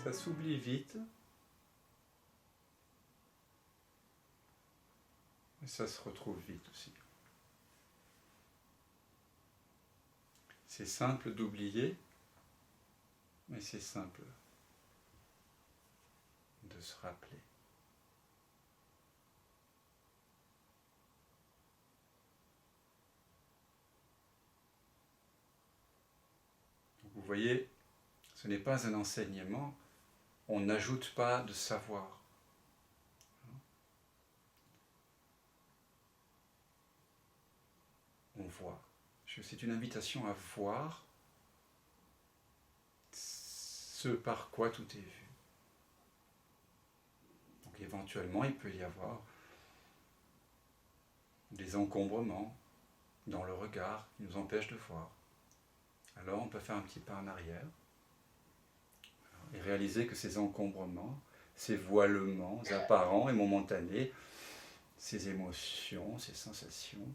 Ça s'oublie vite. Et ça se retrouve vite aussi. C'est simple d'oublier, mais c'est simple de se rappeler. Donc vous voyez, ce n'est pas un enseignement, on n'ajoute pas de savoir. On voit. C'est une invitation à voir ce par quoi tout est vu. Donc éventuellement, il peut y avoir des encombrements dans le regard qui nous empêchent de voir. Alors on peut faire un petit pas en arrière et réaliser que ces encombrements, ces voilements apparents et momentanés, ces émotions, ces sensations,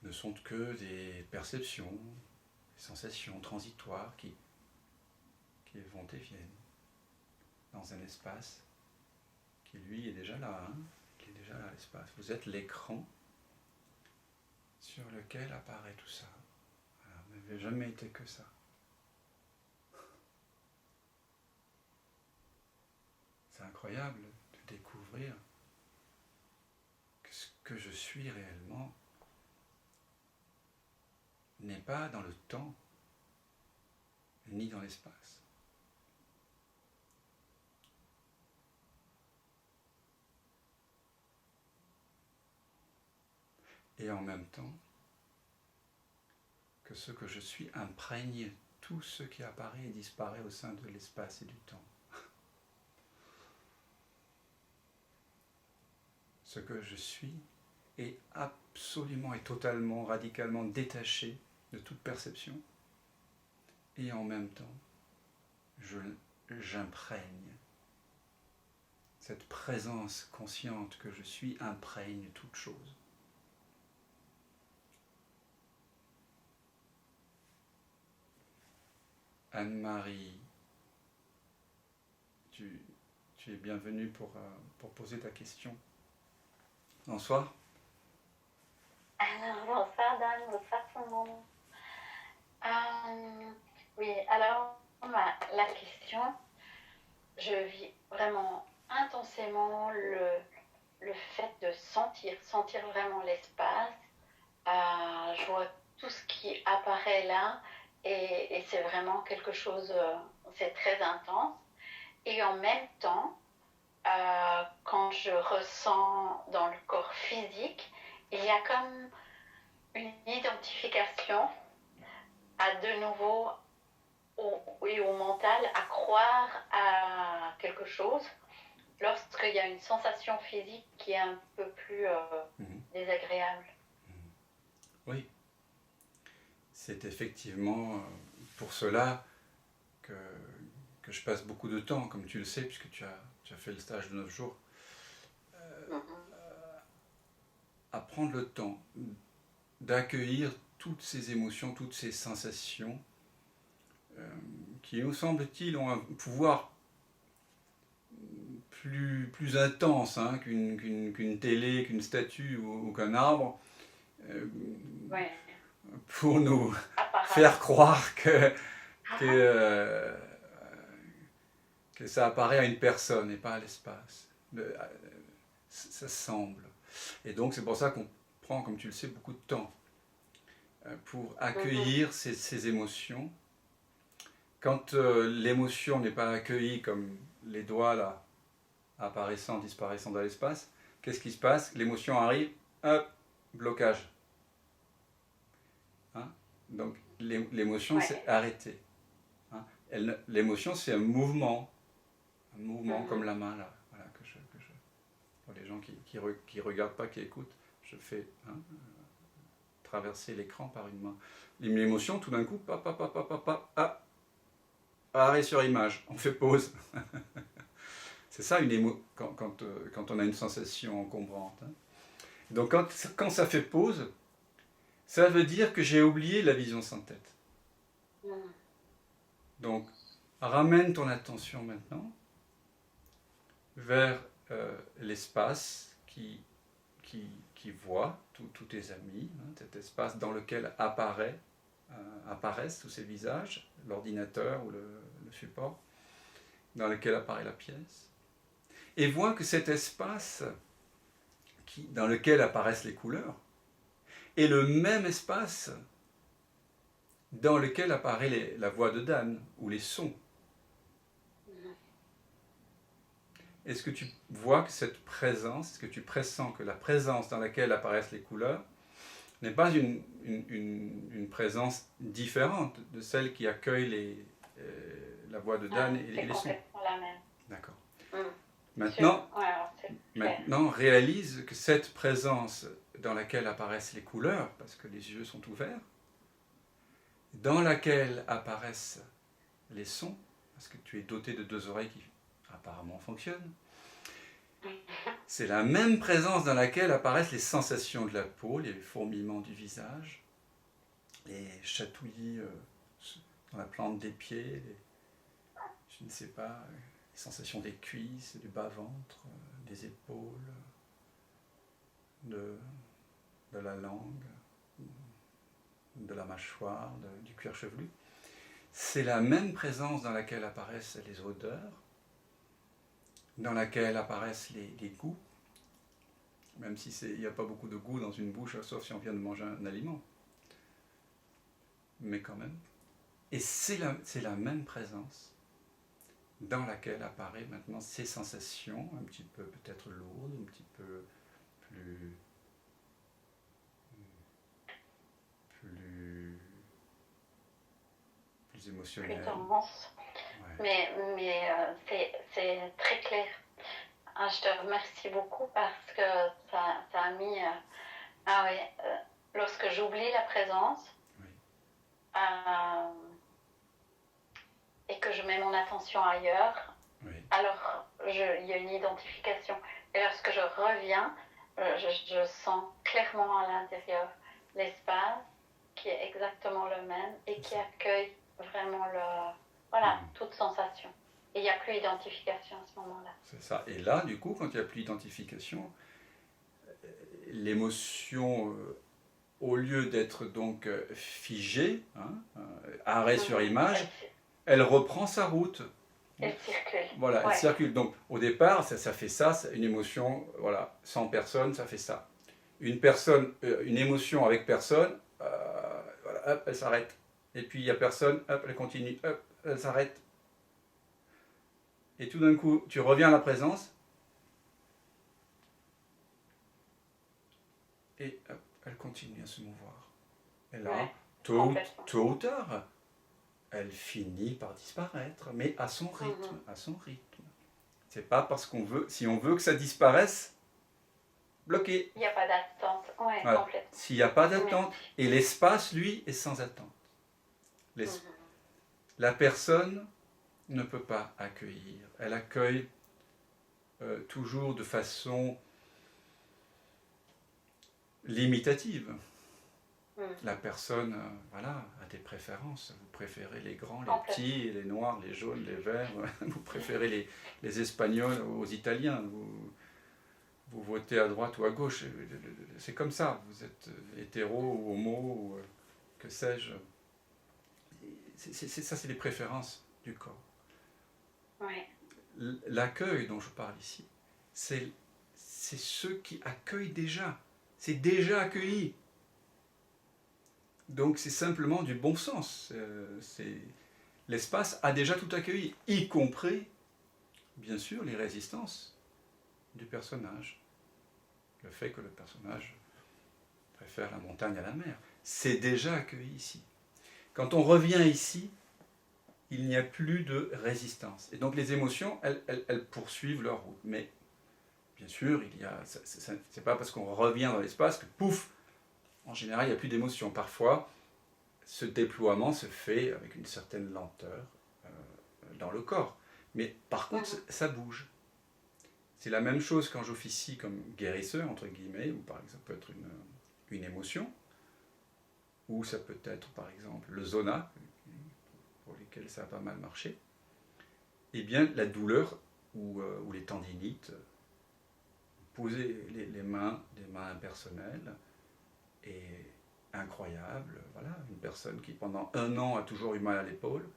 ne sont que des perceptions, des sensations transitoires qui vont et viennent dans un espace qui lui est déjà là, qui est déjà là l'espace. Vous êtes l'écran sur lequel apparaît tout ça. Alors, vous n'avez jamais été que ça. C'est incroyable de découvrir que ce que je suis réellement n'est pas dans le temps, ni dans l'espace. Et en même temps, que ce que je suis imprègne tout ce qui apparaît et disparaît au sein de l'espace et du temps. Ce que je suis est absolument et totalement, radicalement détaché de toute perception, et en même temps, j'imprègne. Cette présence consciente que je suis imprègne toute chose. Anne-Marie, tu es bienvenue pour poser ta question. Bonsoir. Bonsoir Dan, bonsoir tout le monde. Oui, alors la question, je vis vraiment intensément le fait de sentir vraiment l'espace. Je vois tout ce qui apparaît là et c'est vraiment quelque chose, c'est très intense. Et en même temps, quand je ressens dans le corps physique, il y a comme une identification à de nouveau au mental, à croire à quelque chose lorsqu'il y a une sensation physique qui est un peu plus désagréable. Oui, c'est effectivement pour cela que je passe beaucoup de temps, comme tu le sais, puisque tu as fait le stage de 9 jours, à prendre le temps d'accueillir toutes ces émotions, toutes ces sensations qui, nous semble-t-il, ont un pouvoir plus intense qu'une télé, qu'une statue ou qu'un arbre, Ouais. pour nous faire croire que ça apparaît à une personne et pas à l'espace. Ça semble. Et donc c'est pour ça qu'on prend, comme tu le sais, beaucoup de temps pour accueillir ces émotions. Quand l'émotion n'est pas accueillie, comme les doigts là, apparaissant, disparaissant dans l'espace, qu'est-ce qui se passe? L'émotion arrive, hop, blocage. Donc l'émotion, c'est arrêté. L'émotion, c'est un mouvement comme la main là. Voilà, pour les gens qui regardent pas, qui écoutent, je fais traverser l'écran par une main. L'émotion, tout d'un coup, arrêt sur image, on fait pause. C'est ça quand on a une sensation encombrante. Donc quand ça fait pause, ça veut dire que j'ai oublié la vision sans tête. Donc, ramène ton attention maintenant vers l'espace qui voit tous tes amis, hein, cet espace dans lequel apparaissent tous ces visages, l'ordinateur ou le support, dans lequel apparaît la pièce. Et vois que cet espace dans lequel apparaissent les couleurs est le même espace dans lequel apparaît la voix de Dan ou les sons. Est-ce que tu vois que cette présence, est-ce que tu pressens que la présence dans laquelle apparaissent les couleurs n'est pas une présence différente de celle qui accueille la voix de Dan et les sons? C'est complètement la même. D'accord. Ouais, Maintenant, réalise que cette présence dans laquelle apparaissent les couleurs, parce que les yeux sont ouverts, dans laquelle apparaissent les sons, parce que tu es doté de 2 oreilles qui apparemment fonctionnent, c'est la même présence dans laquelle apparaissent les sensations de la peau, les fourmillements du visage, les chatouillis dans la plante des pieds, je ne sais pas, les sensations des cuisses, du bas-ventre, des épaules, de la langue, de la mâchoire, du cuir chevelu. C'est la même présence dans laquelle apparaissent les odeurs, dans laquelle apparaissent les goûts, même si il n'y a pas beaucoup de goût dans une bouche, sauf si on vient de manger un aliment. Mais quand même. Et c'est la même présence dans laquelle apparaissent maintenant ces sensations, un petit peu peut-être lourdes, un petit peu plus émotionnelles. Plus dense. Ouais. Mais c'est très clair. Je te remercie beaucoup parce que ça a mis... lorsque j'oublie la présence, oui. Et que je mets mon attention ailleurs, oui. Alors il y a une identification. Et lorsque je reviens, je sens clairement à l'intérieur l'espace qui est exactement le même et qui accueille vraiment toute sensation. Et il n'y a plus d'identification à ce moment-là. C'est ça. Et là, du coup, quand il n'y a plus d'identification, l'émotion, au lieu d'être donc figée, arrêt sur image, elle reprend sa route. Elle circule. Voilà, elle circule. Donc, au départ, ça fait ça, une émotion, voilà, 100 personnes, ça fait ça. Une émotion avec personne, voilà, hop, elle s'arrête. Et puis, il n'y a personne, hop, elle continue, hop, elle s'arrête. Et tout d'un coup, tu reviens à la présence. Et hop, elle continue à se mouvoir. Et là, tôt ou tard, elle finit par disparaître, mais à son rythme, C'est pas parce qu'on veut, si on veut que ça disparaisse, bloqué. Il n'y a pas d'attente, voilà. Complètement. S'il n'y a pas d'attente, et l'espace, lui, est sans attente. La personne ne peut pas accueillir. Elle accueille toujours de façon limitative. La personne, a des préférences. Vous préférez les grands, les petits, les noirs, les jaunes, les verts. Vous préférez les Espagnols aux Italiens. Vous votez à droite ou à gauche. C'est comme ça. Vous êtes hétéro ou homo, ou que sais-je. Ça, c'est les préférences du corps. Ouais. L'accueil dont je parle ici, c'est ceux qui accueillent déjà. C'est déjà accueilli. Donc c'est simplement du bon sens. L'espace a déjà tout accueilli, y compris, bien sûr, les résistances du personnage. Le fait que le personnage préfère la montagne à la mer. C'est déjà accueilli ici. Quand on revient ici, il n'y a plus de résistance. Et donc les émotions, elles poursuivent leur route. Mais bien sûr, c'est pas parce qu'on revient dans l'espace que pouf, en général, il n'y a plus d'émotion. Parfois, ce déploiement se fait avec une certaine lenteur dans le corps. Mais par contre, ça bouge. C'est la même chose quand j'officie comme guérisseur, entre guillemets, ou par exemple, ça peut être une émotion, ou ça peut être, par exemple, le zona, pour lesquels ça a pas mal marché, eh bien la douleur ou les tendinites, poser les mains, des mains impersonnelles, est incroyable. Voilà, une personne qui pendant 1 an a toujours eu mal à l'épaule,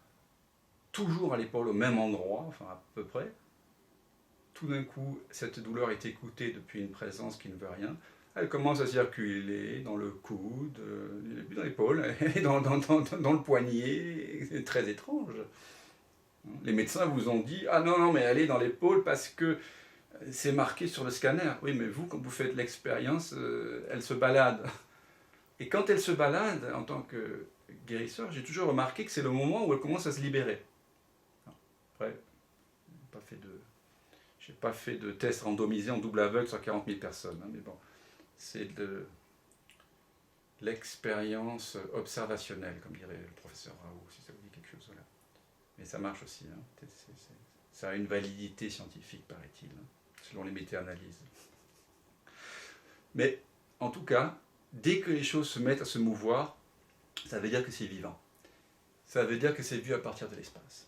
toujours à l'épaule au même endroit, enfin à peu près. Tout d'un coup, cette douleur est écoutée depuis une présence qui ne veut rien. Elle commence à circuler dans le coude, dans l'épaule, et dans le poignet. C'est très étrange. Les médecins vous ont dit « Ah non, non, mais elle est dans l'épaule parce que c'est marqué sur le scanner. » Oui, mais vous, quand vous faites l'expérience, elle se balade. Et quand elle se balade, en tant que guérisseur, j'ai toujours remarqué que c'est le moment où elle commence à se libérer. Après, je n'ai pas fait de test randomisé en double aveugle sur 40 000 personnes, hein, mais bon, c'est de l'expérience observationnelle, comme dirait le professeur Raoult, si ça vous dit quelque chose. Voilà. Mais ça marche aussi, hein. Ça a une validité scientifique, paraît-il, hein, selon les méta-analyses. Mais en tout cas, dès que les choses se mettent à se mouvoir, ça veut dire que c'est vivant. Ça veut dire que c'est vu à partir de l'espace.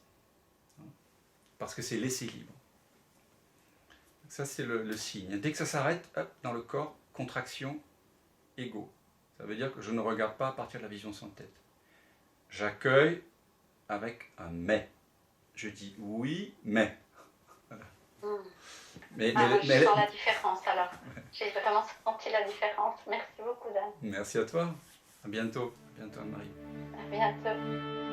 Parce que c'est laissé libre. Ça, c'est le signe. Dès que ça s'arrête, hop, dans le corps, contraction, ego. Ça veut dire que je ne regarde pas à partir de la vision sans tête. J'accueille avec un mais. Je dis oui, mais. Voilà. Je sens la différence alors. J'ai vraiment senti la différence. Merci beaucoup, Dan. Merci à toi. À bientôt. À bientôt, Anne-Marie. À bientôt.